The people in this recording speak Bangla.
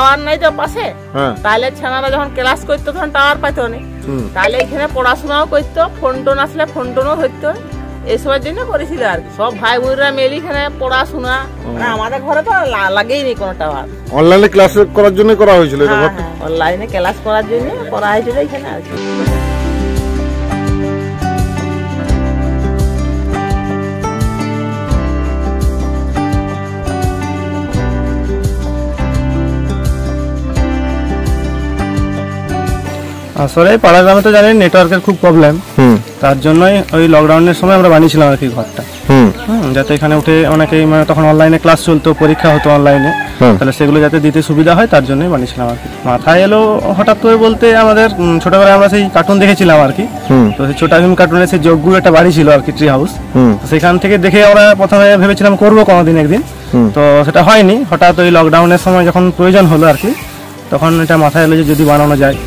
টাওয়ার নাই তো পাশে, তাহলে ছেনারা যখন ক্লাস করতো তখন টাওয়ার পাইতো না, তাহলে এখানে পড়াশোনাও করতো, ফোন টোন আসলে ফোন টোনও ধরতো, এসবের জন্য করেছিল আর কি। সব ভাই বোনরা মিলে এখানে পড়াশোনা, আমাদের ঘরে তো লাগেইনি কোনো টাওয়ার। অনলাইনে ক্লাস করার জন্য করা হয়েছিল, অনলাইনে ক্লাস করার জন্য করা হয়েছিল এখানে আর কি। আসলে পাড়া গ্রামে তো জানেন নেটওয়ার্কের খুব প্রবলেম, তার জন্যই ওই লকডাউনের সময় আমরা বানিয়েছিলাম আর কি ঘরটা, যাতে এখানে উঠে অনেকেই মানে তখন অনলাইনে ক্লাস চলতো, পরীক্ষা হতো অনলাইনে, তাহলে সেগুলো যাতে দিতে সুবিধা হয় তার জন্যই বানিয়েছিলাম আর কি। মাথায় এলো হঠাৎ করে বলতে আমাদের ছোটবেলায় আমরা সেই কার্টুন দেখেছিলাম আর কি, তো সেই ছোটা ভীম কার্টুনের সেই যোগ্য একটা বাড়ি ছিল আর কি, ট্রি হাউস, সেখান থেকে দেখে আমরা প্রথমে ভেবেছিলাম করবো কোনোদিন একদিন, তো সেটা হয়নি। হঠাৎ ওই লকডাউনের সময় যখন প্রয়োজন হলো আর কি, তখন এটা মাথায় এলো যে যদি বানানো যায়।